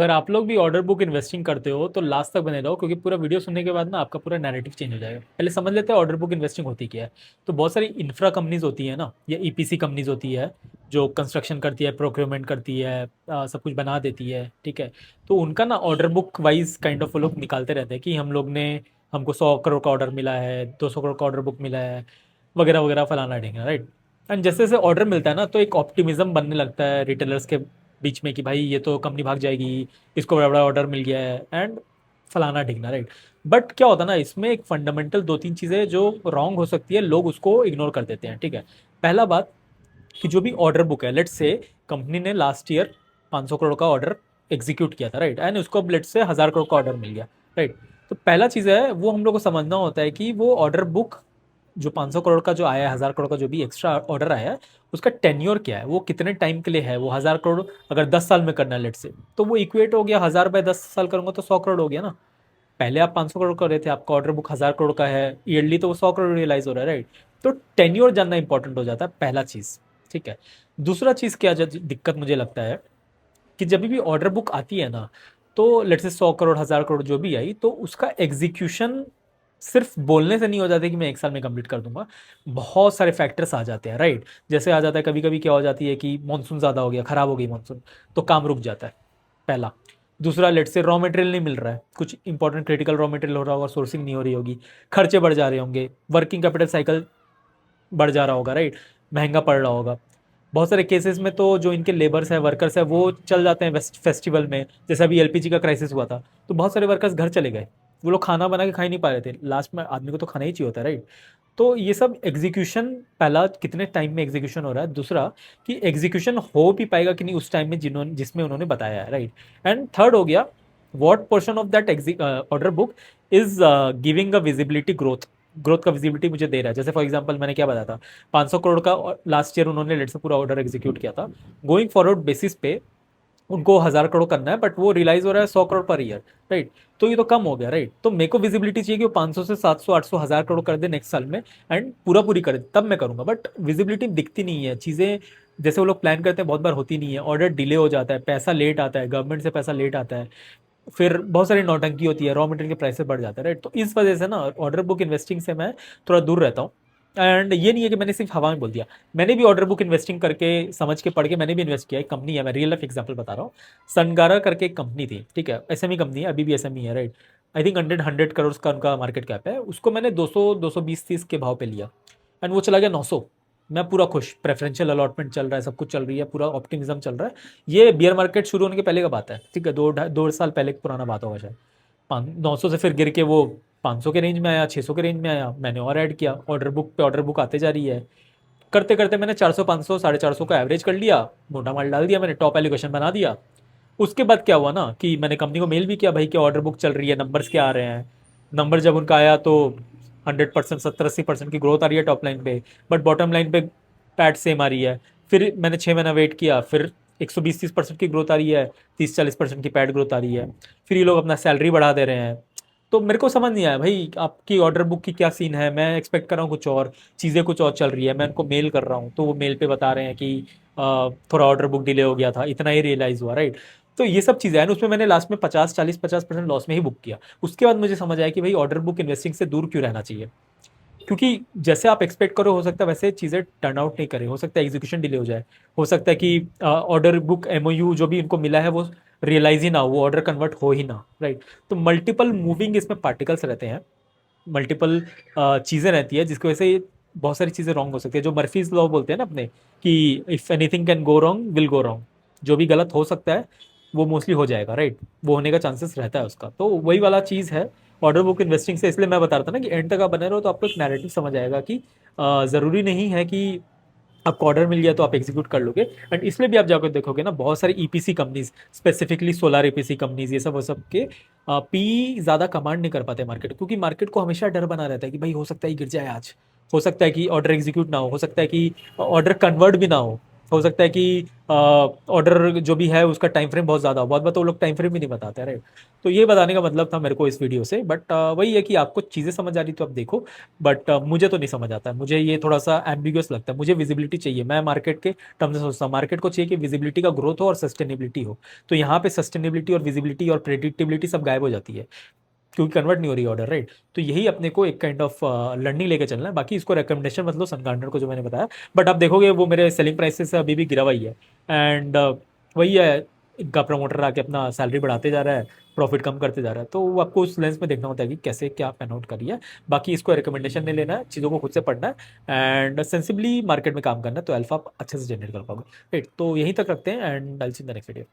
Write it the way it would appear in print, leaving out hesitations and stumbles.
अगर आप लोग भी ऑर्डर बुक इन्वेस्टिंग करते हो तो लास्ट तक बने रहो, क्योंकि पूरा वीडियो सुनने के बाद ना आपका पूरा नैरेटिव चेंज हो जाएगा। पहले समझ लेते हैं ऑर्डर बुक इन्वेस्टिंग होती क्या है। तो बहुत सारी इंफ्रा कंपनीज होती है ना, या ईपीसी कंपनीज होती है जो कंस्ट्रक्शन करती है, प्रोक्योरमेंट करती है, सब कुछ बना देती है, ठीक है। तो उनका ना order book wise kind of वो लोग निकालते रहते हैं कि हम लोग ने, हमको 100 करोड़ का ऑर्डर मिला है, 200 करोड़ का ऑर्डर बुक मिला है, वगैरह वगैरह, फलाना ढेंगा, राइट। एंड जैसे जैसे ऑर्डर मिलता है ना, तो एक ऑप्टिमिज्म बनने लगता है रिटेलर्स के बीच में कि भाई ये तो कंपनी भाग जाएगी, इसको बड़ा बड़ा ऑर्डर मिल गया है, एंड फलाना ढिकना, राइट। बट क्या होता है ना, इसमें एक फंडामेंटल दो तीन चीज़ें जो रॉन्ग हो सकती है, लोग उसको इग्नोर कर देते हैं, ठीक है। पहला बात, कि जो भी ऑर्डर बुक है, लेट्स से कंपनी ने लास्ट ईयर 500 करोड़ का ऑर्डर एग्जीक्यूट किया था, राइट, एंड उसको अब लेट्स से 1000 करोड़ का ऑर्डर मिल गया, राइट। तो पहला चीज़ है वो हम लोग को समझना होता है कि वो ऑर्डर बुक जो 500 करोड़ का जो आया है, 1000 करोड़ का जो भी एक्स्ट्रा ऑर्डर आया है, उसका टेन्योर क्या है, वो कितने टाइम के लिए है। वो 1000 करोड़ अगर 10 साल में करना है लेट से, तो वो इक्वेट हो गया, 1000 बाय 10 साल करूंगा तो 100 करोड़ हो गया ना। पहले आप 500 करोड़ कर रहे थे, आपका ऑर्डर बुक 1000 करोड़ का है ईयरली, तो वो 100 करोड़ रियलाइज हो रहा है, राइट। तो टेन्योर जानना इंपॉर्टेंट हो जाता है, पहला चीज़, ठीक है। दूसरा चीज़ क्या दिक्कत मुझे लगता है, कि जब भी ऑर्डर बुक आती है ना, तो लेट्स से 100 करोड़ 1000 करोड़ जो भी आई, तो उसका एग्जीक्यूशन सिर्फ बोलने से नहीं हो जाता कि मैं 1 साल में कंप्लीट कर दूंगा। बहुत सारे फैक्टर्स आ जाते हैं, राइट। जैसे आ जाता है कभी कभी क्या हो जाती है कि मानसून ज़्यादा हो गया, खराब हो गई मानसून, तो काम रुक जाता है, पहला। दूसरा, लेट से रॉ मटेरियल नहीं मिल रहा है, कुछ इंपॉर्टेंट क्रिटिकल रॉ मटेरियल हो रहा होगा, सोर्सिंग नहीं हो रही होगी, खर्चे बढ़ जा रहे होंगे, वर्किंग कैपिटल साइकिल बढ़ जा रहा होगा, राइट, महंगा पड़ रहा होगा। बहुत सारे केसेस में तो जो इनके लेबर्स है, वर्कर्स है, वो चल जाते हैं फेस्टिवल में, जैसे अभी एलपीजी का क्राइसिस हुआ था, तो बहुत सारे वर्कर्स घर चले गए। वो लोग खाना बना के खा ही नहीं पा रहे थे, लास्ट में आदमी को तो खाना ही चाहिए होता है, राइट। तो ये सब एग्जीक्यूशन, पहला कितने टाइम में एग्जीक्यूशन हो रहा है, दूसरा कि एग्जीक्यूशन हो भी पाएगा कि नहीं उस टाइम में जिसमें उन्होंने बताया है, राइट। एंड थर्ड हो गया, what portion of that order book is giving a visibility growth. Growth का विजिबिलिटी मुझे दे रहा है। जैसे फॉर एग्जांपल मैंने क्या बताया था, 500 करोड़ का लास्ट ईयर उन्होंने लेट से पूरा ऑर्डर एग्जीक्यूट किया था। गोइंग फॉरवर्ड बेसिस पे उनको 1000 करोड़ करना है, बट वो रियलाइज हो रहा है 100 करोड़ पर ईयर, राइट। तो ये तो कम हो गया, राइट। तो मेरे को विजिबिलिटी चाहिए कि वो 500 से 700 800 1000 करोड़ कर दे नेक्स्ट साल में, एंड पूरा पूरी कर दे, तब मैं करूंगा। बट विजिबिलिटी दिखती नहीं है, चीज़ें जैसे वो लोग प्लान करते हैं बहुत बार होती नहीं है, ऑर्डर डिले हो जाता है, पैसा लेट आता है, गवर्नमेंट से पैसा लेट आता है, फिर बहुत सारी नौटंकी होती है, रॉ मटेरियल के प्राइसेस बढ़ जाते हैं, राइट। तो इस वजह से ना ऑर्डर बुक इन्वेस्टिंग से मैं थोड़ा दूर रहता हूँ। एंड ये नहीं है कि मैंने सिर्फ हवा में बोल दिया, मैंने भी ऑर्डर बुक इन्वेस्टिंग करके समझ के पढ़ के मैंने भी इन्वेस्ट किया। एक कंपनी है, मैं रियल लाइफ एग्जांपल बता रहा हूँ, सनगारा करके एक कंपनी थी, ठीक है, एसएमई कंपनी है, अभी भी एसएमई है, राइट। आई थिंक 100 करोड़ का उनका मार्केट कैप है। उसको मैंने 220 30 के भाव पे लिया, एंड वो चला गया 900। मैं पूरा खुश, प्रेफरेंशियल अलॉटमेंट चल रहा है, सब कुछ चल रही है, पूरा ऑप्टिमिज्म चल रहा है। ये बियर मार्केट शुरू होने के पहले का बात है, ठीक है, 2 साल पहले पुराना बात होगा शायद। 900 से फिर गिर के वो 500 के रेंज में आया, 600 के रेंज में आया, मैंने और ऐड किया, ऑर्डर बुक पे ऑर्डर बुक आते जा रही है। करते करते मैंने 400 500 450 का एवरेज कर लिया, मोटा माल डाल दिया, मैंने टॉप एलोकेशन बना दिया। उसके बाद क्या हुआ ना, कि मैंने कंपनी को मेल भी किया, भाई क्या ऑर्डर बुक चल रही है, नंबर्स क्या आ रहे हैं। नंबर जब उनका आया तो 100%, 70 80% की ग्रोथ आ रही है टॉप लाइन पे, बट बॉटम लाइन पे पैट सेम आ रही है। फिर मैंने 6 महीना वेट किया, फिर 120 30% की ग्रोथ आ रही है, 30 40% की पैट ग्रोथ आ रही है। फिर ये लोग अपना सैलरी बढ़ा दे रहे हैं। तो मेरे को समझ नहीं आया भाई आपकी ऑर्डर बुक की क्या सीन है। मैं एक्सपेक्ट कर रहा हूँ कुछ और, चीज़ें कुछ और चल रही है, मैं उनको मेल कर रहा हूँ तो वो मेल पे बता रहे हैं कि थोड़ा ऑर्डर बुक डिले हो गया था, इतना ही रियलाइज़ हुआ, राइट। तो ये सब चीज़ें हैं, उसमें मैंने लास्ट में 50 40 50% लॉस में ही बुक किया। उसके बाद मुझे समझ आया कि भाई ऑर्डर बुक इन्वेस्टिंग से दूर क्यों रहना चाहिए, क्योंकि जैसे आप एक्सपेक्ट करो हो सकता है वैसे चीज़ें टर्न आउट नहीं करें, हो सकता है एग्जीक्यूशन डिले हो जाए, हो सकता है कि ऑर्डर बुक एमओयू जो भी इनको मिला है वो रियलाइज ही ना हो, वो ऑर्डर कन्वर्ट हो ही ना, राइट। तो मल्टीपल मूविंग इसमें पार्टिकल्स रहते हैं, मल्टीपल चीज़ें रहती है, जिसकी वजह से बहुत सारी चीज़ें रॉन्ग हो सकती है। जो मर्फीज लॉ बोलते हैं ना अपने, कि if anything can go wrong will go wrong, जो भी गलत हो सकता है वो मोस्टली हो जाएगा, राइट। वो होने का चांसेस रहता है उसका, तो वही वाला चीज़ है ऑर्डर बुक इन्वेस्टिंग से। इसलिए मैं बता रहा था ना कि एंड तक आप बने रहो तो आपको एक नैरेटिव समझ आएगा कि ज़रूरी नहीं है कि आपको ऑर्डर मिल गया तो आप एग्जीक्यूट कर लोगे। एंड इसलिए भी आप जाकर देखोगे ना, बहुत सारी EPC companies, specifically solar EPC companies, ये सब वो सब के पी ज़्यादा कमांड नहीं कर पाते मार्केट, क्योंकि मार्केट को हमेशा डर बना रहता है कि भाई हो सकता है गिर जाए आज, हो सकता है कि ऑर्डर एग्जीक्यूट ना हो सकता है कि ऑर्डर कन्वर्ट भी ना हो। हो सकता है कि ऑर्डर जो भी है उसका टाइम फ्रेम बहुत ज़्यादा हो, बहुत बार तो वो लोग टाइम फ्रेम भी नहीं बताते, राइट। तो ये बताने का मतलब था मेरे को इस वीडियो से, बट वही है कि आपको चीज़ें समझ आ रही तो आप देखो, बट मुझे तो नहीं समझ आता है, मुझे ये थोड़ा सा एम्बिगुअस लगता है, मुझे विजिबिलिटी चाहिए, मैं मार्केट के टर्म से सोचता हूँ, मार्केट को चाहिए कि विजिबिलिटी का ग्रोथ हो और सस्टेनेबिलिटी हो। तो यहाँ पे सस्टेनेबिलिटी और विजिबिलिटी और प्रेडिक्टेबिलिटी सब गायब हो जाती है, क्योंकि कन्वर्ट नहीं हो रही ऑर्डर, राइट। तो यही अपने को एक काइंड ऑफ लर्निंग लेके चलना है, बाकी इसको रिकमेंडेशन मतलब सन गार्डनर को जो मैंने बताया, बट आप देखोगे वो मेरे सेलिंग प्राइसेस से अभी भी गिरा हुआ ही है। एंड वही है, इनका प्रमोटर आके अपना सैलरी बढ़ाते जा रहा है, प्रॉफिट कम करते जा रहा है, तो वो आपको उस लेंस में देखना होता है कि कैसे क्या पैन आउट करिए। बाकी इसको रिकमेंडेशन नहीं लेना है, चीज़ों को खुद से पढ़ना है एंड सेंसिबली मार्केट में काम करना है, तो अल्फा आप अच्छे से जनरेट कर पाओगे, राइट। तो यहीं तक रखते हैं and I see in the next video.